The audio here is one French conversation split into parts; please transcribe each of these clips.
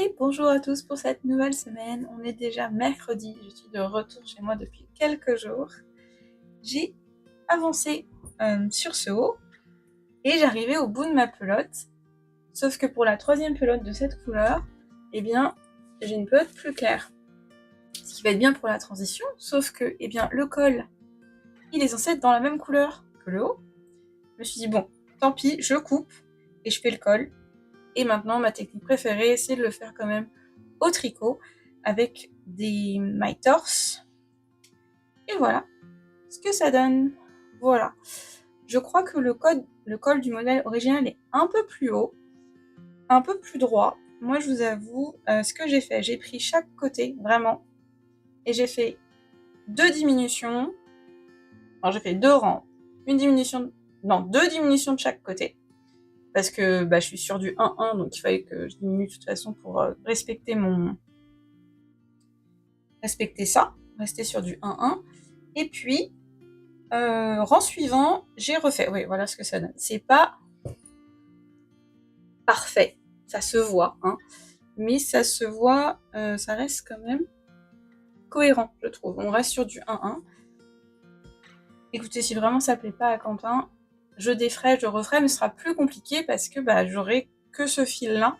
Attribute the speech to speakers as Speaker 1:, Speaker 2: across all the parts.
Speaker 1: Et bonjour à tous pour cette nouvelle semaine. On est déjà mercredi, je suis de retour chez moi depuis quelques jours. J'ai avancé sur ce haut et j'arrivais au bout de ma pelote. Sauf que pour la troisième pelote de cette couleur, eh bien, j'ai une pelote plus claire. Ce qui va être bien pour la transition, sauf que eh bien, le col, il est censé être dans la même couleur que le haut. Je me suis dit, bon, tant pis, je coupe et je fais le col. Et maintenant, ma technique préférée, c'est de le faire quand même au tricot avec des mailles torse. Et voilà ce que ça donne. Voilà. Je crois que le col du modèle original est un peu plus haut, un peu plus droit. Moi, je vous avoue, ce que j'ai fait, j'ai pris chaque côté, vraiment, et j'ai fait 2 diminutions. Alors, j'ai fait 2 rangs, deux diminutions de chaque côté. Parce que je suis sur du 1-1, donc il fallait que je diminue de toute façon pour respecter ça, rester sur du 1-1. Et puis, rang suivant, j'ai refait. Oui, voilà ce que ça donne. C'est pas parfait, ça se voit, hein, mais ça se voit, ça reste quand même cohérent, je trouve. On reste sur du 1-1. Écoutez, si vraiment ça plaît pas à Quentin, je défrais, je referai, mais ce sera plus compliqué parce que j'aurai que ce fil-là.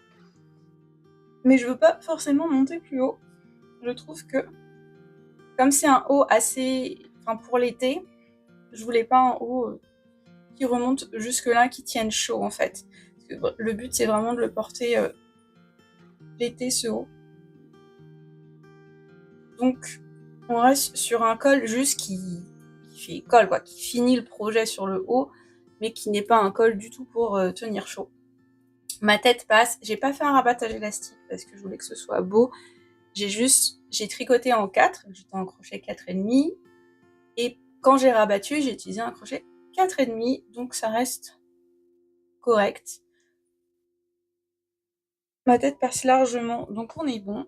Speaker 1: Mais je veux pas forcément monter plus haut. Je trouve que, comme c'est un haut assez... Enfin, pour l'été, je voulais pas un haut qui remonte jusque-là, qui tienne chaud, en fait. Parce que le but, c'est vraiment de le porter l'été, ce haut. Donc, on reste sur un col juste qui fait col, quoi, qui finit le projet sur le haut, mais qui n'est pas un col du tout pour tenir chaud. Ma tête passe. J'ai pas fait un rabattage élastique parce que je voulais que ce soit beau. J'ai tricoté en 4, j'étais en crochet 4,5, et quand j'ai rabattu, j'ai utilisé un crochet 4,5, donc ça reste correct. Ma tête passe largement, donc on est bon.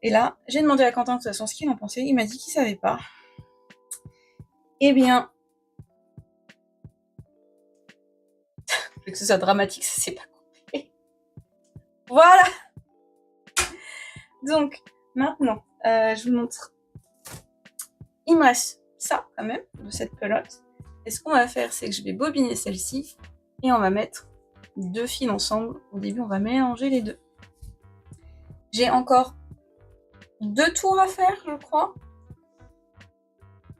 Speaker 1: Et là, j'ai demandé à Quentin de toute façon ce qu'il en pensait, il m'a dit qu'il savait pas. Eh bien, je veux que ce soit dramatique, ça c'est pas compris. Voilà. Donc, maintenant, je vous montre. Il me reste ça, quand même, de cette pelote. Et ce qu'on va faire, c'est que je vais bobiner celle-ci, et on va mettre 2 fils ensemble. Au début, on va mélanger les deux. J'ai encore 2 tours à faire, je crois.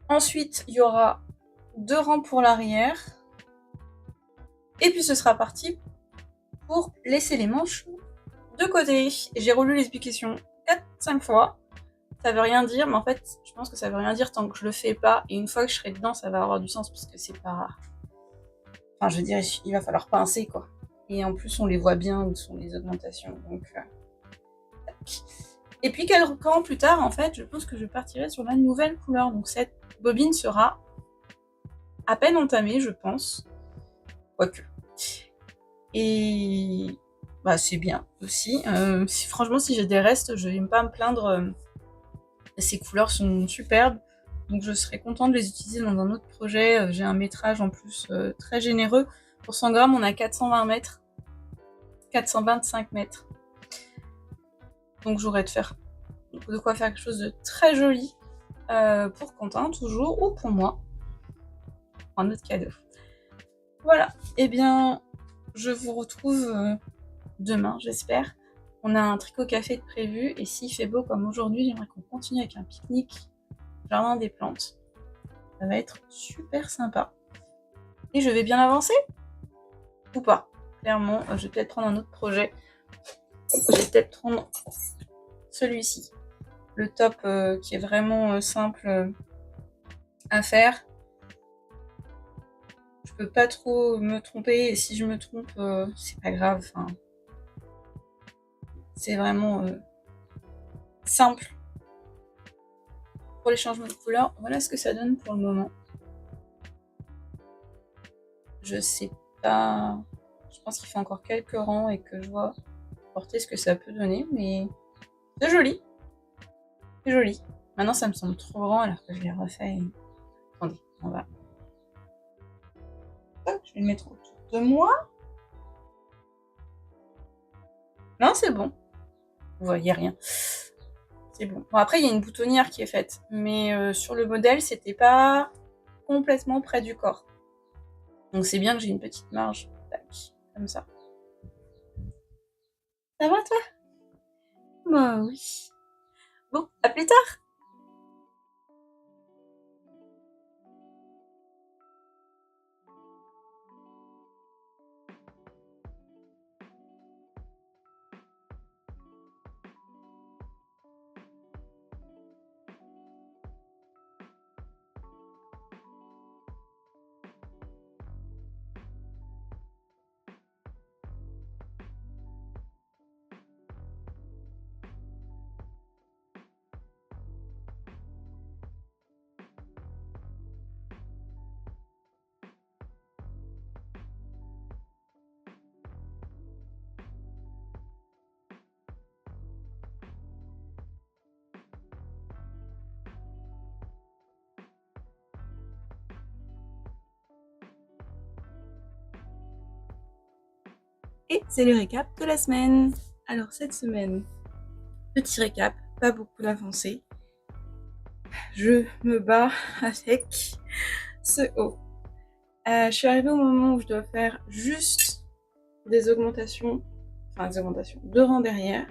Speaker 1: Ensuite, il y aura 2 rangs pour l'arrière. Et puis, ce sera parti pour laisser les manches de côté. J'ai relu l'explication 4-5 fois. Ça veut rien dire, mais en fait, je pense que ça veut rien dire tant que je le fais pas. Et une fois que je serai dedans, ça va avoir du sens, puisque c'est pas... Enfin, je veux dire, il va falloir pincer, quoi. Et en plus, on les voit bien où sont les augmentations. Donc, et puis, quelques temps plus tard, en fait, je pense que je partirai sur la nouvelle couleur. Donc, cette bobine sera à peine entamée, je pense. Quoique. Et c'est bien aussi. Franchement, si j'ai des restes, je vais pas me plaindre. Ces couleurs sont superbes. Donc, je serais contente de les utiliser dans un autre projet. J'ai un métrage en plus très généreux. Pour 100 grammes, on a 420 mètres. 425 mètres. Donc, j'aurais de quoi faire quelque chose de très joli pour Quentin, toujours, ou pour moi. Un autre cadeau. Voilà. Eh bien, je vous retrouve demain, j'espère. On a un tricot café de prévu, et s'il fait beau comme aujourd'hui, j'aimerais qu'on continue avec un pique-nique jardin des plantes. Ça va être super sympa. Et je vais bien avancer ou pas? Clairement, je vais peut-être prendre un autre projet. Je vais peut-être prendre celui-ci. Le top qui est vraiment simple à faire. Je peux pas trop me tromper, et si je me trompe, c'est pas grave. Enfin, c'est vraiment simple. Pour les changements de couleur, voilà ce que ça donne pour le moment. Je sais pas... Je pense qu'il faut encore quelques rangs et que je vois porter ce que ça peut donner, mais c'est joli. C'est joli. Maintenant, ça me semble trop grand alors que je l'ai refait. Attendez, on va... Hop, je vais le mettre autour de moi. Non, c'est bon. Vous voyez rien. C'est bon. Bon, après, il y a une boutonnière qui est faite, mais sur le modèle, c'était pas complètement près du corps. Donc c'est bien que j'ai une petite marge. Tac, comme ça. Ça va, toi? Bah oui. Bon, à plus tard. Et c'est le récap de la semaine. Alors cette semaine, petit récap, pas beaucoup d'avancées. Je me bats avec ce haut. Je suis arrivée au moment où je dois faire juste des augmentations, de rang derrière.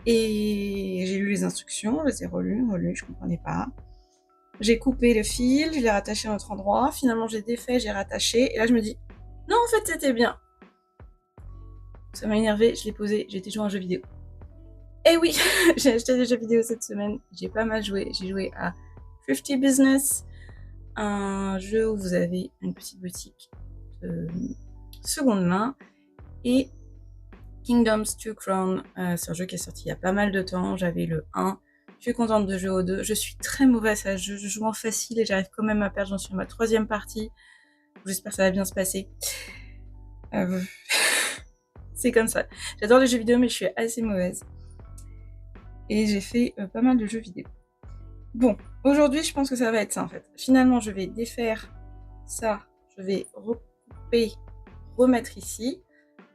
Speaker 1: Et j'ai lu les instructions, je les ai relues, je comprenais pas. J'ai coupé le fil, je l'ai rattaché à un autre endroit. Finalement, j'ai défait, j'ai rattaché. Et là, je me dis, non, en fait, c'était bien. Ça m'a énervée, je l'ai posé, j'ai été jouer à un jeu vidéo. Et oui, j'ai acheté des jeux vidéo cette semaine. J'ai pas mal joué. J'ai joué à Thrifty Business, un jeu où vous avez une petite boutique de seconde main, et Kingdoms 2 Crown, c'est un jeu qui est sorti il y a pas mal de temps. J'avais le 1. Je suis contente de jouer au 2. Je suis très mauvaise à ce jeu. Je joue en facile et j'arrive quand même à perdre. J'en suis à ma 3e partie. J'espère que ça va bien se passer. C'est comme ça. J'adore les jeux vidéo, mais je suis assez mauvaise. Et j'ai fait pas mal de jeux vidéo. Bon, aujourd'hui, je pense que ça va être ça, en fait. Finalement, je vais défaire ça. Je vais recouper, remettre ici,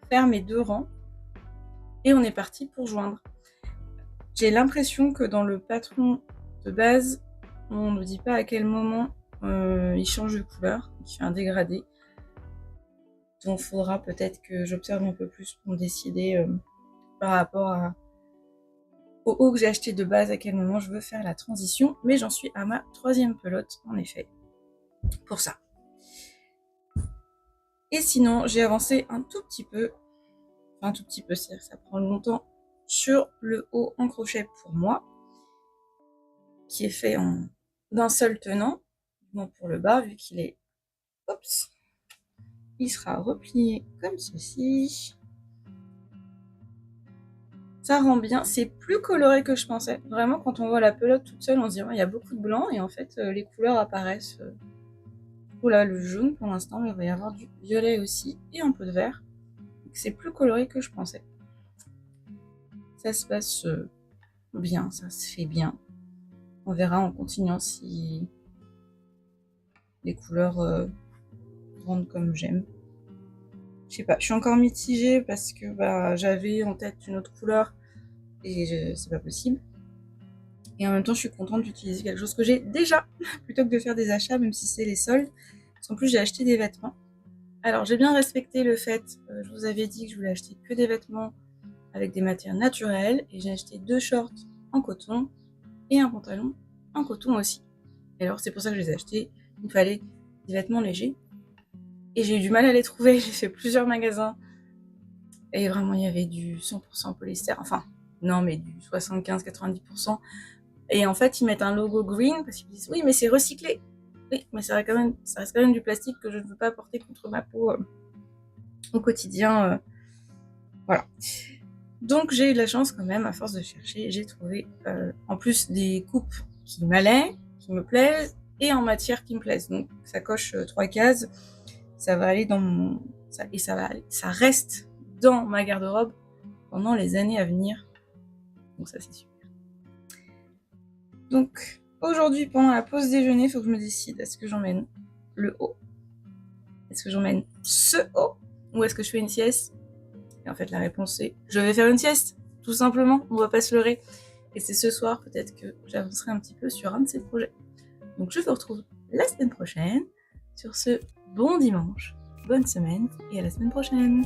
Speaker 1: faire mes 2 rangs. Et on est parti pour joindre. J'ai l'impression que dans le patron de base, on ne dit pas à quel moment il change de couleur, il fait un dégradé. Donc il faudra peut-être que j'observe un peu plus pour décider par rapport au haut que j'ai acheté de base, à quel moment je veux faire la transition. Mais j'en suis à ma 3e pelote, en effet, pour ça. Et sinon, j'ai avancé un tout petit peu, c'est-à-dire que ça prend longtemps, sur le haut en crochet pour moi, qui est fait d'un seul tenant, bon pour le bas, vu qu'il est, il sera replié comme ceci. Ça rend bien, c'est plus coloré que je pensais. Vraiment, quand on voit la pelote toute seule, on se dit, il y a beaucoup de blanc, et en fait, les couleurs apparaissent. Voilà, le jaune pour l'instant, mais il va y avoir du violet aussi, et un peu de vert. Donc c'est plus coloré que je pensais. Ça se passe bien, ça se fait bien. On verra en continuant si les couleurs rendent comme j'aime. Je sais pas, je suis encore mitigée parce que j'avais en tête une autre couleur et c'est pas possible. Et en même temps, je suis contente d'utiliser quelque chose que j'ai déjà plutôt que de faire des achats, même si c'est les soldes. Parce qu'en plus, j'ai acheté des vêtements. Alors, j'ai bien respecté le fait, je vous avais dit que je voulais acheter que des vêtements avec des matières naturelles, et j'ai acheté 2 shorts en coton et un pantalon en coton aussi. Et alors, c'est pour ça que je les ai achetés. Il me fallait des vêtements légers. Et j'ai eu du mal à les trouver. J'ai fait plusieurs magasins. Et vraiment, il y avait du 100% polyester. Enfin, non, mais du 75-90%. Et en fait, ils mettent un logo green parce qu'ils disent oui, mais c'est recyclé. Oui, mais ça reste quand même du plastique que je ne veux pas porter contre ma peau au quotidien. Voilà. Donc, j'ai eu de la chance quand même, à force de chercher. J'ai trouvé en plus des coupes qui m'allaient, qui me plaisent, et en matière qui me plaisent. Donc, ça coche 3 cases. Ça va aller dans mon... ça reste dans ma garde-robe pendant les années à venir. Donc ça, c'est super. Donc, aujourd'hui, pendant la pause déjeuner, il faut que je me décide. Est-ce que j'emmène le haut? Est-ce que j'emmène ce haut? Ou est-ce que je fais une sieste? Et en fait, la réponse est, je vais faire une sieste. tout simplement, on va pas se leurrer. Et c'est ce soir peut-être que j'avancerai un petit peu sur un de ces projets. Donc je vous retrouve la semaine prochaine. Sur ce, bon dimanche, bonne semaine et à la semaine prochaine.